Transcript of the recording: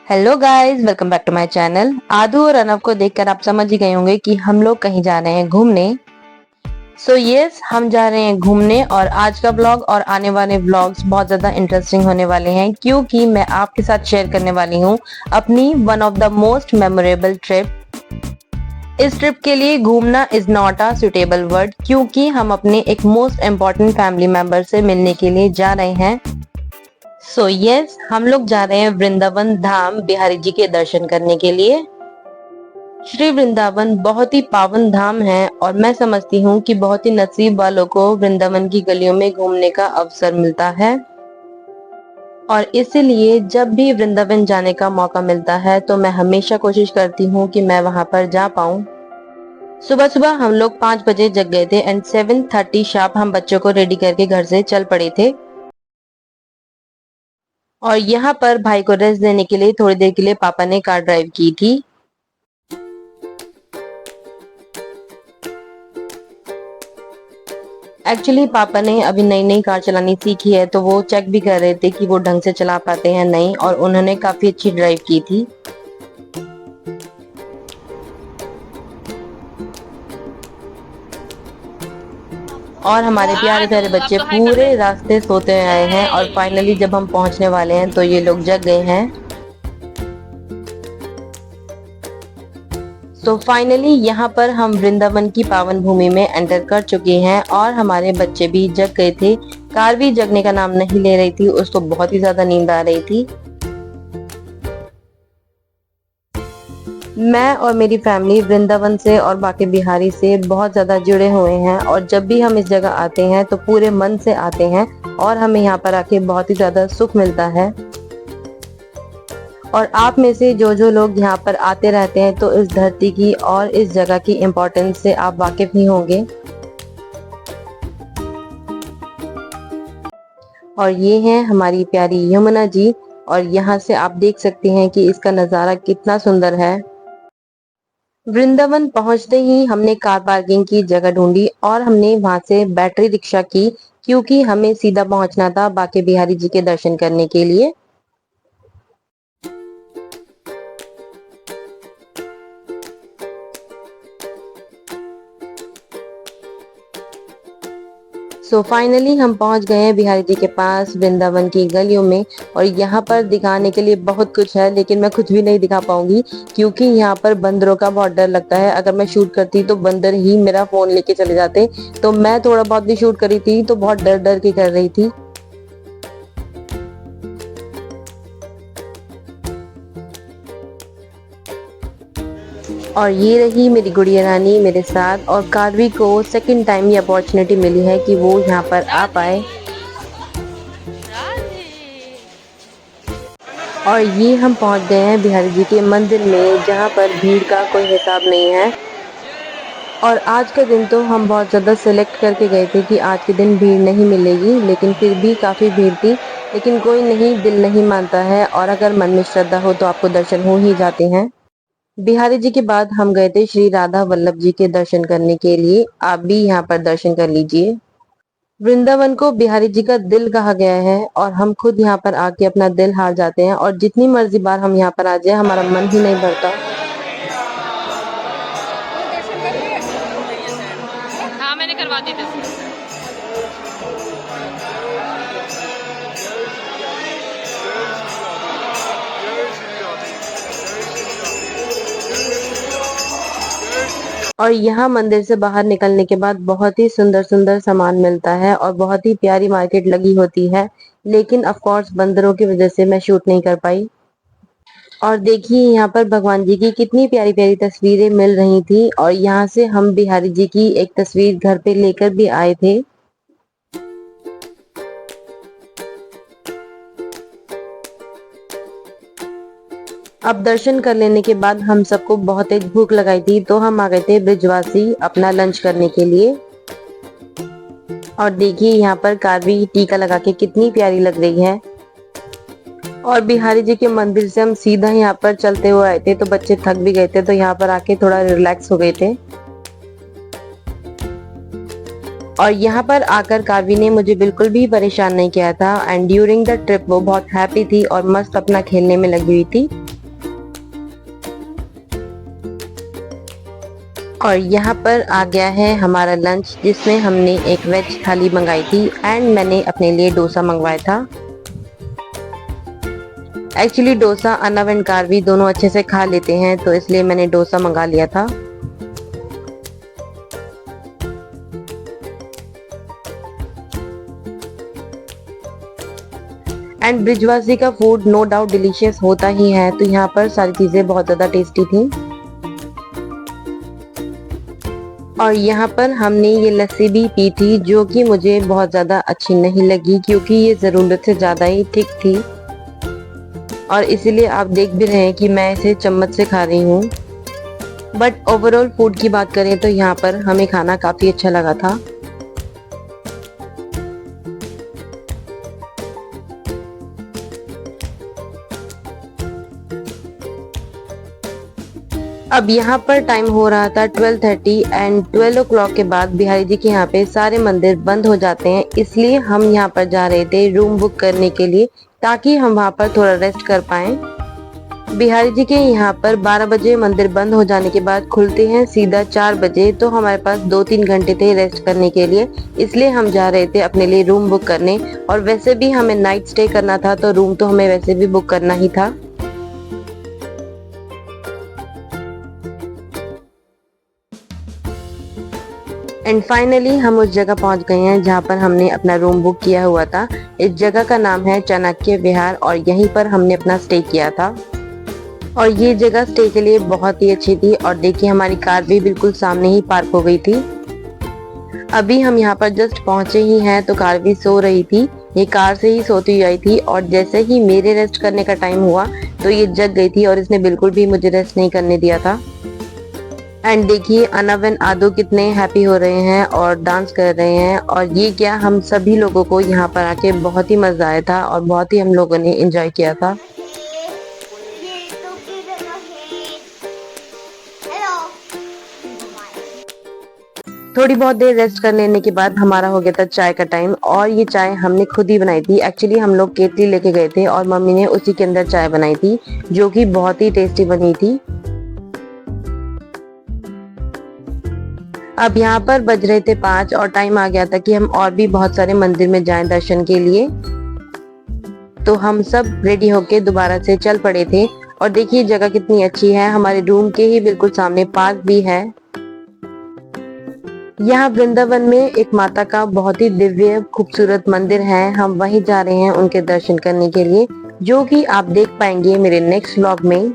Hello guys, welcome back to my channel. आदू और अनव को देखकर आप समझ ही गए होंगे कि हम लोग कहीं जा रहे हैं घूमने। यस, हम जा रहे हैं घूमने और आज का ब्लॉग और आने वाले व्लॉग्स बहुत ज्यादा इंटरेस्टिंग होने वाले हैं क्योंकि मैं आपके साथ शेयर करने वाली हूँ अपनी one of the most memorable trip. इस ट्रिप के लिए घूमना is not a suitable word क्योंकि हम अपने एक मोस्ट इम्पोर्टेंट फैमिली मेंबर से मिलने के लिए जा रहे हैं। यस, हम लोग जा रहे हैं वृंदावन धाम बिहारी जी के दर्शन करने के लिए। श्री वृंदावन बहुत ही पावन धाम है और मैं समझती हूँ कि बहुत ही नसीब वालों को वृंदावन की गलियों में घूमने का अवसर मिलता है। और इसीलिए जब भी वृंदावन जाने का मौका मिलता है तो मैं हमेशा कोशिश करती हूँ कि मैं वहां पर जा पाऊँ। सुबह सुबह हम लोग 5 बजे जग गए थे एंड 7:30 शार्प हम बच्चों को रेडी करके घर से चल पड़े थे। और यहाँ पर भाई को रेस्ट देने के लिए थोड़ी देर के लिए पापा ने कार ड्राइव की थी। एक्चुअली पापा ने अभी नई नई कार चलानी सीखी है तो वो चेक भी कर रहे थे कि वो ढंग से चला पाते हैं नहीं, और उन्होंने काफी अच्छी ड्राइव की थी। और हमारे प्यारे प्यारे बच्चे पूरे रास्ते सोते आए हैं और फाइनली जब हम पहुंचने वाले हैं तो ये लोग जग गए हैं। तो फाइनली यहाँ पर हम वृंदावन की पावन भूमि में एंटर कर चुके हैं और हमारे बच्चे भी जग गए थे। कार भी जगने का नाम नहीं ले रही थी, उसको बहुत ही ज्यादा नींद आ रही थी। मैं और मेरी फैमिली वृंदावन से और बाकी बिहारी से बहुत ज्यादा जुड़े हुए हैं और जब भी हम इस जगह आते हैं तो पूरे मन से आते हैं और हमें यहाँ पर आके बहुत ही ज्यादा सुख मिलता है। और आप में से जो जो लोग यहाँ पर आते रहते हैं तो इस धरती की और इस जगह की इम्पोर्टेंस से आप वाकिफ ही होंगे। और ये हैं हमारी प्यारी यमुना जी और यहाँ से आप देख सकते हैं कि इसका नज़ारा कितना सुंदर है। वृंदावन पहुंचते ही हमने कार पार्किंग की जगह ढूंढी और हमने वहां से बैटरी रिक्शा की क्योंकि हमें सीधा पहुंचना था बांके बिहारी जी के दर्शन करने के लिए। फाइनली हम पहुंच गए हैं बिहारी जी के पास वृंदावन की गलियों में। और यहाँ पर दिखाने के लिए बहुत कुछ है लेकिन मैं कुछ भी नहीं दिखा पाऊंगी क्योंकि यहाँ पर बंदरों का बहुत डर लगता है। अगर मैं शूट करती तो बंदर ही मेरा फोन लेके चले जाते, तो मैं थोड़ा बहुत भी शूट करी थी तो बहुत डर डर के कर रही थी। और ये रही मेरी गुड़िया रानी मेरे साथ, और कारवी को सेकंड टाइम ये अपॉर्चुनिटी मिली है कि वो यहाँ पर आ पाए। और ये हम पहुंच गए हैं बिहारी जी के मंदिर में जहाँ पर भीड़ का कोई हिसाब नहीं है। और आज का दिन तो हम बहुत ज़्यादा सिलेक्ट करके गए थे कि आज के दिन भीड़ नहीं मिलेगी, लेकिन फिर भी काफ़ी भीड़ थी। लेकिन कोई नहीं, दिल नहीं मानता है और अगर मन में श्रद्धा हो तो आपको दर्शन हो ही जाते हैं। बिहारी जी के बाद हम गए थे श्री राधा वल्लभ जी के दर्शन करने के लिए। आप भी यहाँ पर दर्शन कर लीजिए। वृंदावन को बिहारी जी का दिल कहा गया है और हम खुद यहाँ पर आके अपना दिल हार जाते हैं और जितनी मर्जी बार हम यहाँ पर आ जाए हमारा मन ही नहीं भरता। हाँ, मैंने करवा दी थी। और यहाँ मंदिर से बाहर निकलने के बाद बहुत ही सुंदर सुंदर सामान मिलता है और बहुत ही प्यारी मार्केट लगी होती है, लेकिन ऑफ कोर्स बंदरों की वजह से मैं शूट नहीं कर पाई। और देखिए यहाँ पर भगवान जी की कितनी प्यारी प्यारी तस्वीरें मिल रही थी और यहाँ से हम बिहारी जी की एक तस्वीर घर पे लेकर भी आए थे। अब दर्शन कर लेने के बाद हम सबको बहुत तेज भूख लगाई थी तो हम आ गए थे ब्रिजवासी अपना लंच करने के लिए। और देखिए यहाँ पर कारवी टीका लगा के कितनी प्यारी लग रही है। और बिहारी जी के मंदिर से हम सीधा यहाँ पर चलते हुए आए थे तो बच्चे थक भी गए थे तो यहाँ पर आके थोड़ा रिलैक्स हो गए थे। और यहाँ पर आकर कावी ने मुझे बिल्कुल भी परेशान नहीं किया था एंड ड्यूरिंग द ट्रिप वो बहुत हैप्पी थी और मस्त अपना खेलने में लगी हुई थी। और यहाँ पर आ गया है हमारा लंच, जिसमें हमने एक वेज थाली मंगाई थी एंड मैंने अपने लिए डोसा मंगवाया था। एक्चुअली डोसा अर्नव एंड कार्वी दोनों अच्छे से खा लेते हैं, तो इसलिए मैंने डोसा मंगा लिया था। एंड ब्रिजवासी का फूड नो डाउट डिलीशियस होता ही है, तो यहाँ पर सारी चीजें बहुत ज्यादा टेस्टी थी। और यहाँ पर हमने ये लस्सी भी पी थी, जो कि मुझे बहुत ज़्यादा अच्छी नहीं लगी, क्योंकि ये ज़रूरत से ज़्यादा ही थिक थी और इसीलिए आप देख भी रहे हैं कि मैं इसे चम्मच से खा रही हूँ। बट ओवरऑल फूड की बात करें तो यहाँ पर हमें खाना काफ़ी अच्छा लगा था। अब यहाँ पर टाइम हो रहा था 12:30 एंड 12 o'clock के बाद बिहारी जी के यहाँ पे सारे मंदिर बंद हो जाते हैं, इसलिए हम यहाँ पर जा रहे थे रूम बुक करने के लिए, ताकि हम वहाँ पर थोड़ा रेस्ट कर पाएं। बिहारी जी के यहाँ पर 12 बजे मंदिर बंद हो जाने के बाद खुलते हैं सीधा 4 बजे, तो हमारे पास 2-3 घंटे थे रेस्ट करने के लिए, इसलिए हम जा रहे थे अपने लिए रूम बुक करने। और वैसे भी हमें नाइट स्टे करना था, तो रूम तो हमें वैसे भी बुक करना ही था। एंड फाइनली हम उस जगह पहुंच गए हैं जहां पर हमने अपना रूम बुक किया हुआ था। इस जगह का नाम है चाणक्य विहार और यहीं पर हमने अपना स्टे किया था। और ये जगह स्टे के लिए बहुत ही अच्छी थी। और देखिए हमारी कार भी बिल्कुल सामने ही पार्क हो गई थी। अभी हम यहाँ पर जस्ट पहुंचे ही हैं तो कार भी सो रही थी। ये कार से ही सोती हुई आई थी और जैसे ही मेरे रेस्ट करने का टाइम हुआ तो ये जग गई थी और इसने बिल्कुल भी मुझे रेस्ट नहीं करने दिया था। एंड देखिए अर्नव एंड आदू कितने हैप्पी हो रहे हैं और डांस कर रहे हैं। और ये क्या, हम सभी लोगों को यहाँ पर आके बहुत ही मजा आया था और बहुत ही हम लोगों ने एंजॉय किया था। थोड़ी बहुत देर रेस्ट कर लेने के बाद हमारा हो गया था चाय का टाइम। और ये चाय हमने खुद ही बनाई थी। एक्चुअली हम लोग केतली लेके गए थे और मम्मी ने उसी के अंदर चाय बनाई थी, जो कि बहुत ही टेस्टी बनी थी। अब यहाँ पर बज रहे थे 5 और टाइम आ गया था कि हम और भी बहुत सारे मंदिर में जाएं दर्शन के लिए। तो हम सब रेडी होके दोबारा से चल पड़े थे। और देखिए जगह कितनी अच्छी है, हमारे रूम के ही बिल्कुल सामने पार्क भी है। यहाँ वृंदावन में एक माता का बहुत ही दिव्य खूबसूरत मंदिर है, हम वहीं जा रहे हैं उनके दर्शन करने के लिए, जो कि आप देख पाएंगे मेरे नेक्स्ट व्लॉग में।